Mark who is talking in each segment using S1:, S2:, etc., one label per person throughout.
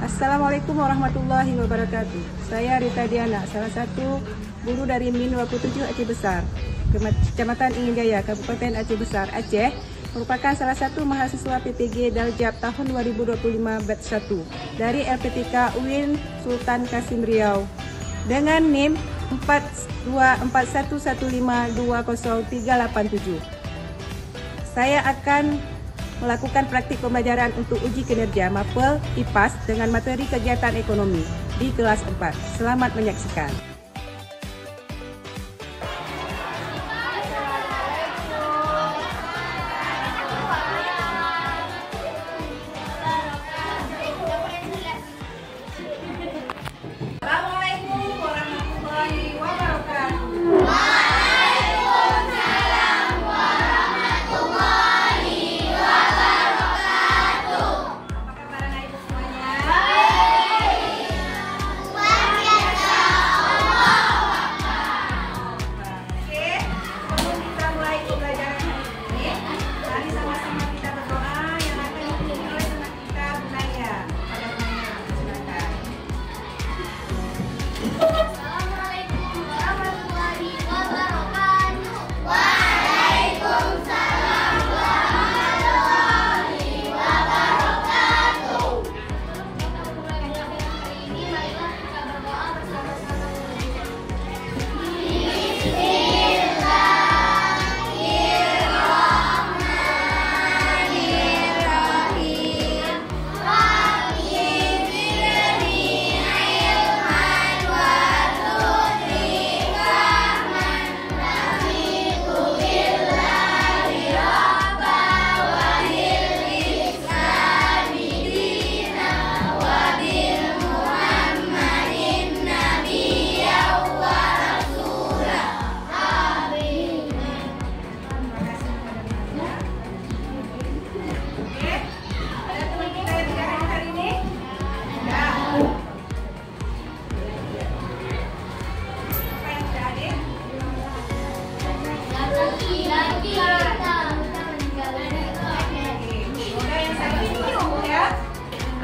S1: Assalamualaikum warahmatullahi wabarakatuh. Saya Rita Diana, salah satu guru dari MIN 27 Aceh Besar, Kecamatan Ingin Jaya, Kabupaten Aceh Besar, Aceh, merupakan salah satu mahasiswa PPG Daljab tahun 2025 batch 1 dari LPTK UIN Sultan Qasim Riau dengan NIM 4241152037. Saya akan melakukan praktik pembelajaran untuk uji kinerja MAPEL IPAS dengan materi kegiatan ekonomi di kelas 4. Selamat menyaksikan. Assalamualaikum warahmatullahi wabarakatuh.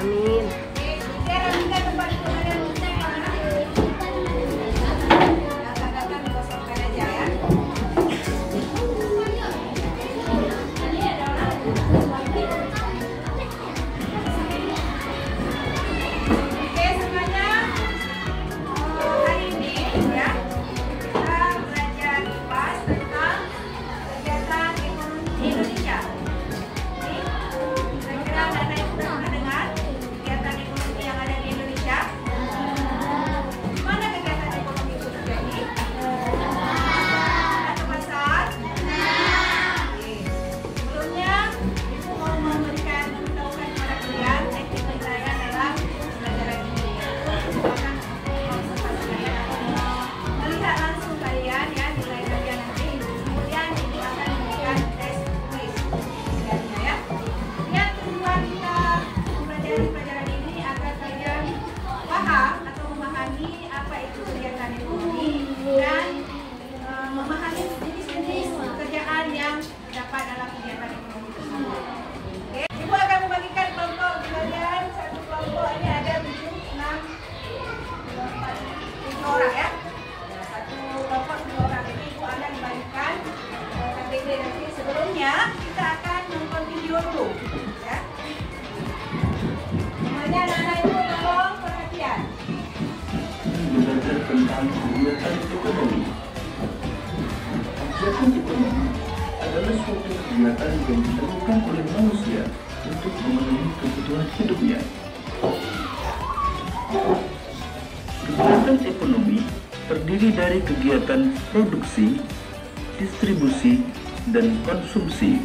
S1: Amin. Memahami jenis-jenis pekerjaan yang dapat dalam kegiatan ekonomi tersebut. Oke. Ibu akan membagikan kelompok pembelajaran. Satu kelompok ini ada 7 orang ya. Satu kelompok 7 orang. Jadi ibu akan membagikan kategori nanti. Sebelumnya kita akan nonton video dulu. Ya. Semuanya anak-anak ibu tolong perhatian.
S2: Belajar tentang kegiatan ekonomi. Kegiatan ekonomi adalah suatu kegiatan yang dilakukan oleh manusia untuk memenuhi kebutuhan hidupnya. Kegiatan ekonomi terdiri dari kegiatan produksi, distribusi, dan konsumsi.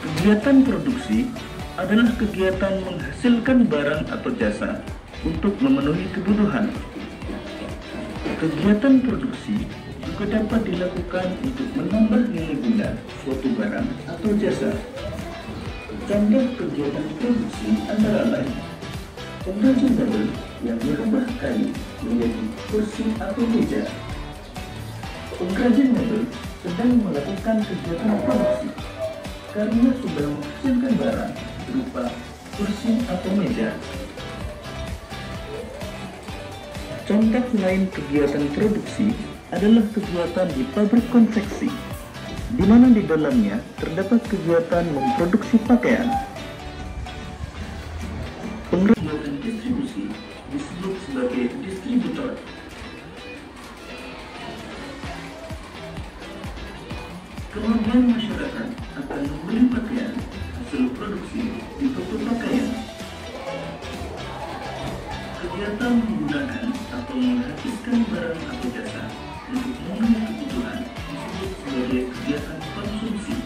S2: Kegiatan produksi adalah kegiatan menghasilkan barang atau jasa untuk memenuhi kebutuhan. Kegiatan produksi juga dapat dilakukan untuk menambah nilai guna suatu barang atau jasa. Contoh kegiatan produksi antara lain pengrajin mebel yang merubah kayu menjadi kursi atau meja. Pengrajin mebel sedang melakukan kegiatan produksi karena sudah menghasilkan barang berupa kursi atau meja. Contoh lain kegiatan produksi adalah kegiatan di pabrik konveksi, di mana di dalamnya terdapat kegiatan memproduksi pakaian. Kegiatan distribusi disebut sebagai distributor. Kemudian masyarakat akan membeli pakaian hasil produksi di toko pakaian. Kegiatan menggunakan atau menghabiskan barang atau jasa untuk memenuhi kebutuhan disebut sebagai kegiatan konsumsi.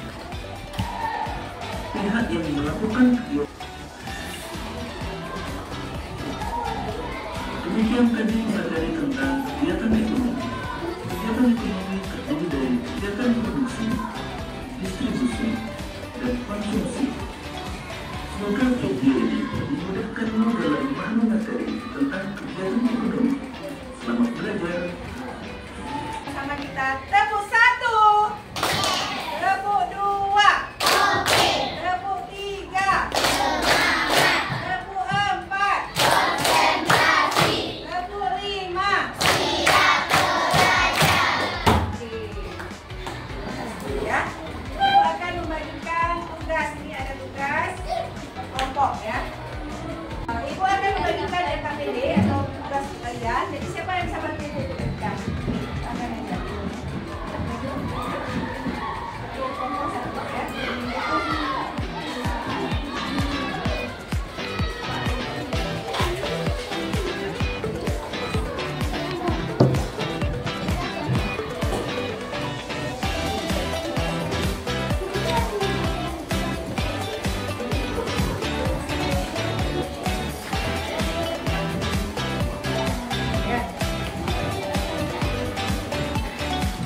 S2: Pihak yang melakukan kegiatan. Demikian tadi materi tentang kegiatan ekonomi. Kegiatan ekonomi terdiri dari kegiatan produksi, distribusi, dan konsumsi. Semoga video ini memudahkanmu dalam memahami materi tentang kegiatan ekonomi. Selamat belajar.
S1: Sama kita tepuk 1, tepuk 2, tepuk 3, tepuk 4, tepuk 5. Ya, Ibu akan membagikan tugas. Ini ada tugas kelompok ya. Ibu akan membagikan LKPD atau tugas kalian. Jadi siapa yang bisa bantu Ibu bagikan? Tangan aja. Kelompok satu ya.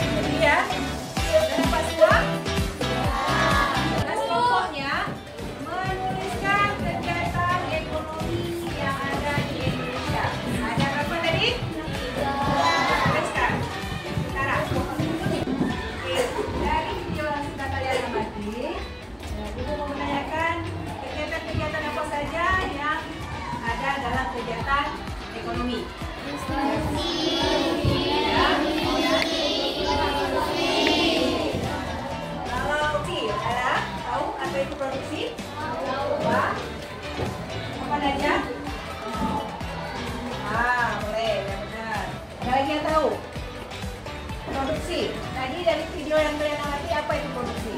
S1: Jadi ya, sudah dapat semua? Tugas kelompoknya menuliskan kegiatan ekonomi yang ada di Indonesia. Ada berapa tadi? Tuliskan. Sekarang. Oke, dari video yang sudah kalian amati, Ibu mau menanyakan kegiatan-kegiatan apa saja yang ada dalam kegiatan ekonomi. Kalau P adalah tahu apa itu produksi? Apa aja? Boleh, ya benar. Ada lagi yang tahu? Produksi. Tadi dari video yang kalian amati apa itu produksi?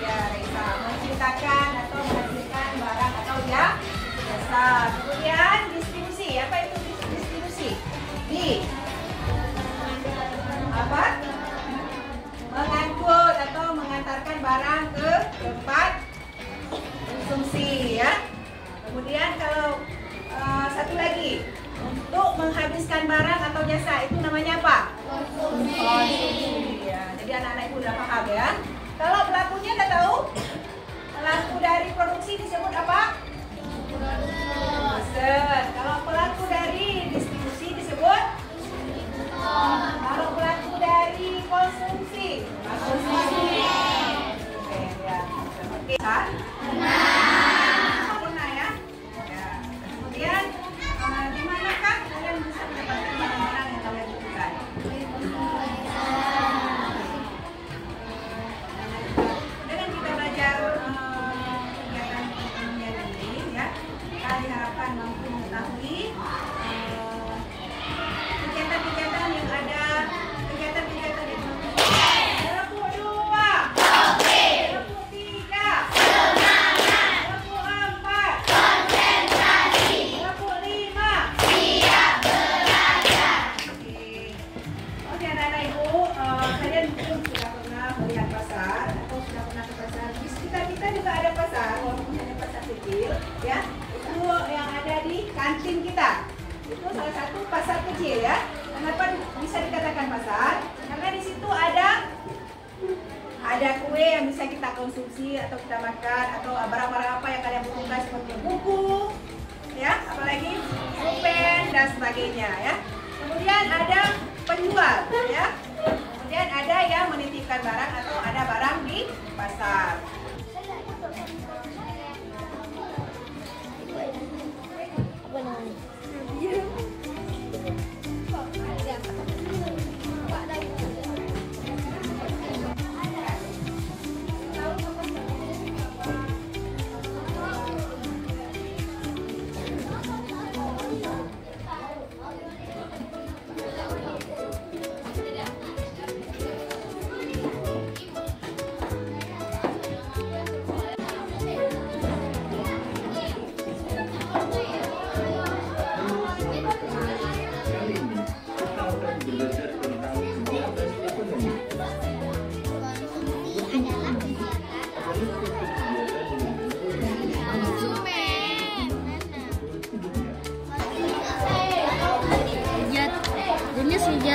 S1: Ya Reza, menciptakan atau menghasilkan barang atau jasa. Kemudian distribusi. Apa itu distribusi? Apa? Mengangkut atau mengantarkan barang ke tempat konsumsi ya. Kemudian kalau satu lagi untuk menghabiskan barang atau jasa itu namanya apa? Konsumsi ya. Jadi anak-anak ibu udah paham ya. Kalau pelakunya udah tahu? Pelaku dari produksi disebut apa? Produsen. Kalau pelaku dari distribusi disebut? Kalau pelaku dari konsumsi? Konsumsi. Oke ya. Oke. Benar ya. Kemudian di manakah kalian bisa mendapatkan barang-barang yang kalian butuhkan? Dengan kita belajar kegiatan ekonomian ini ya, kita diharapkan mampu mengetahui kegiatan-kegiatan yang ada, kegiatan-kegiatan ekonomi. Tepuk 2, tepuk 3, tepuk 4, tepuk 5. Oke, anak-anak ibu, kalian mungkin sudah pernah melihat pasar atau sudah pernah ke pasar. Di sekitar kita juga ada pasar, walaupun hanya pasar kecil, ya. Itu yang ada di kantin kita. Itu salah satu pasar kecil ya. Kenapa bisa dikatakan pasar? Karena di situ ada kue yang bisa kita konsumsi atau kita makan, atau barang-barang apa yang kalian butuhkan seperti buku, ya, apalagi pulpen dan sebagainya ya. Kemudian ada penjual ya. Kemudian ada yang menitipkan barang atau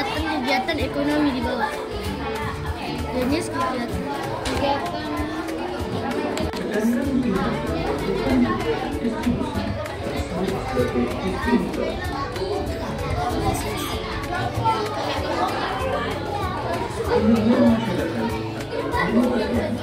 S3: terdapat kegiatan ekonomi di bawah. Jenis kegiatan
S2: Sedangkan pihak bukan distribusi sebagai distributor. Kemudian masyarakat akan mendapatkan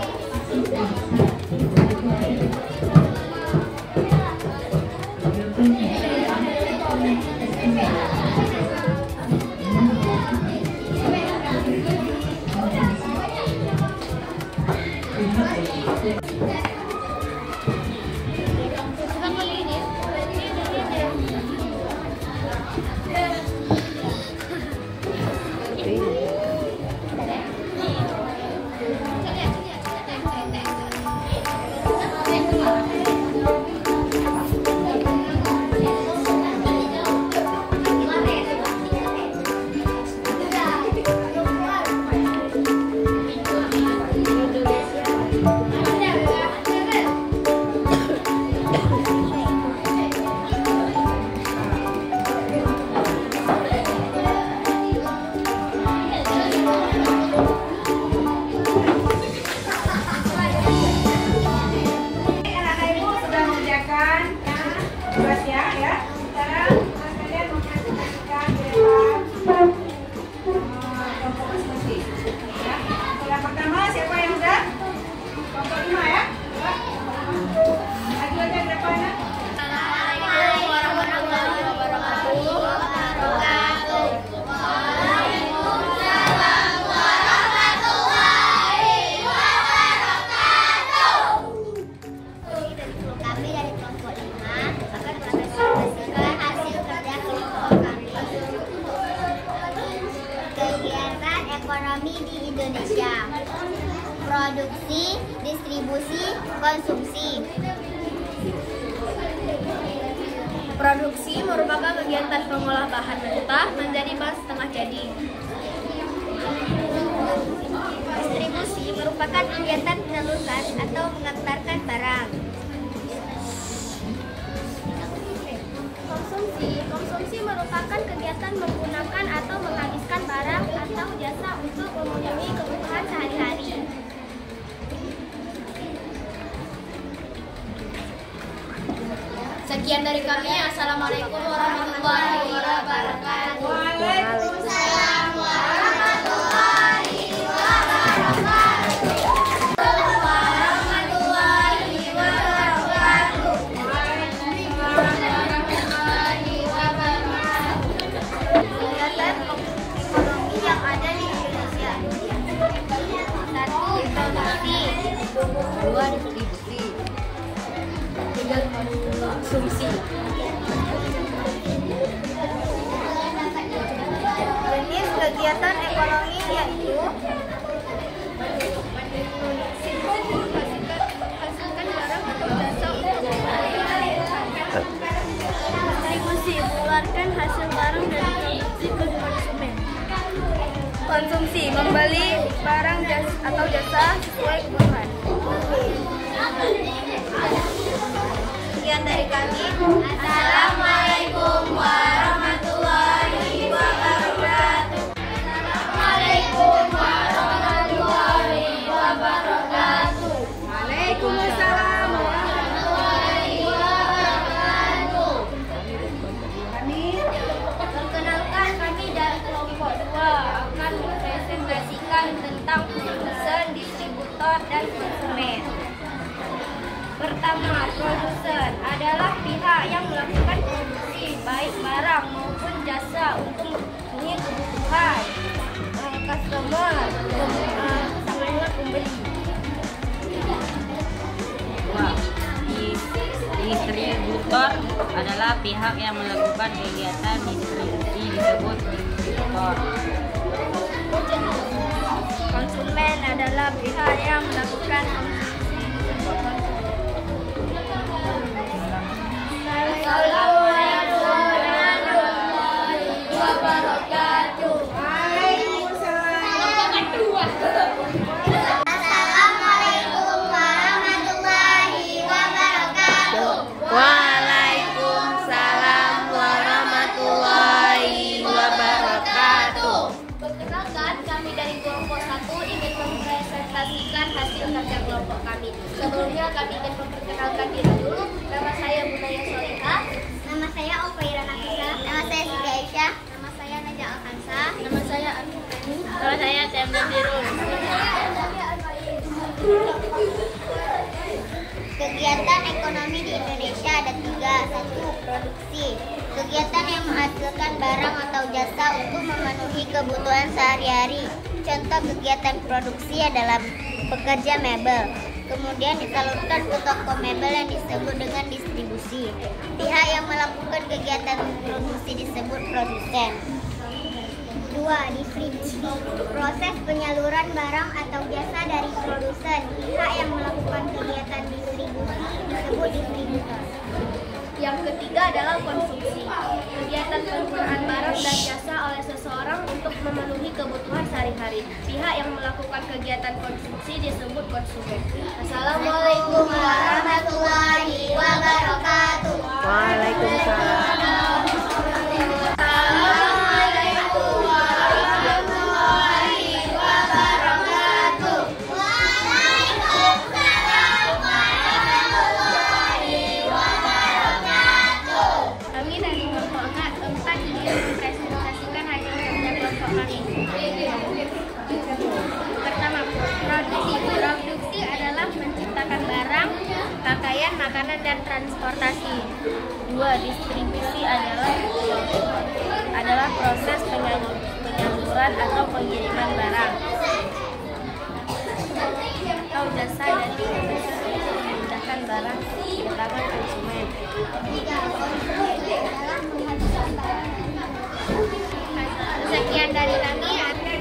S4: ekonomi di Indonesia. Produksi, distribusi, konsumsi.
S3: Produksi merupakan kegiatan pengolah bahan mentah menjadi bahan setengah jadi.
S4: Distribusi merupakan kegiatan menyalurkan atau mengantarkan barang.
S3: Konsumsi merupakan kegiatan menggunakan atau menghabiskan barang atau jasa untuk memenuhi kebutuhan sehari-hari. Sekian dari kami. Assalamualaikum warahmatullahi wabarakatuh.
S4: Waalaikumsalam warahmatullahi
S3: Kegiatan ekonomi yang ada di Indonesia. 1. Produksi. 2. Distribusi. 3. Konsumsi. Jenis kegiatan ekonomi yaitu menghasilkan barang atau jasa untuk distribusi, mengeluarkan hasil barang dari produksi ke konsumen. Konsumsi, membeli barang atau jasa sesuai kebutuhan. Sekian dari kami. Assalamualaikum warahmatullahi wabarakatuh. Assalamualaikum warahmatullahi wabarakatuh.
S1: Waalaikumsalam warahmatullahi wabarakatuh.
S3: Perkenalkan, kami dari kelompok 2 akan mempresentasikan tentang produsen, distributor, dan konsumen. Pertama, produsen adalah pihak yang melakukan produksi baik barang maupun jasa untuk memenuhi kebutuhan customer, sama pembeli.
S5: Distributor adalah pihak yang melakukan kegiatan distribusi disebut distributor.
S3: Konsumen adalah pihak yang melakukan konsumsi disebut konsumen. Assalamualaikum warahmatullahi wabarakatuh.
S4: Assalamualaikum warahmatullahi wabarakatuh.
S5: Waalaikumsalam warahmatullahi wabarakatuh.
S3: presentasikan hasil kerja kelompok kami. Sebelumnya kami ingin memperkenalkan diri dulu. Nama saya Bunaya Solihah.
S4: Nama saya Ofaira Nafisa. Nama saya Siti Aisyah. Nama saya Najah Alhansa.
S3: Nama saya Anfani. Nama saya Temna Biru.
S4: Kegiatan ekonomi di Indonesia ada 3. 1. Produksi. Kegiatan yang menghasilkan barang atau jasa untuk memenuhi kebutuhan sehari-hari. Contoh kegiatan produksi adalah pekerja mebel. Kemudian disalurkan ke toko mebel yang disebut dengan distribusi. Pihak yang melakukan kegiatan produksi disebut produsen. 2. Distribusi. Proses penyaluran barang atau jasa dari produsen. Pihak yang melakukan kegiatan distribusi disebut distributor.
S3: Yang ketiga adalah konsumsi. Kegiatan penggunaan barang dan jasa oleh seseorang untuk memenuhi kebutuhan sehari-hari. Pihak yang melakukan kegiatan konsumsi disebut konsumen. Assalamualaikum warahmatullahi wabarakatuh.
S1: Waalaikumsalam.
S3: Kami dari kelompok 4 ingin mempresentasikan hasil kerja kelompok kami. Pertama, produksi. Produksi adalah menciptakan barang, pakaian, makanan, dan transportasi. 2. Distribusi adalah proses penyaluran atau pengiriman barang atau jasa dari produsen untuk memudahkan barang ke tangan konsumen.
S4: 3. Konsumsi adalah menghabiskan barang.
S3: Sekian dari kami.
S4: Oke.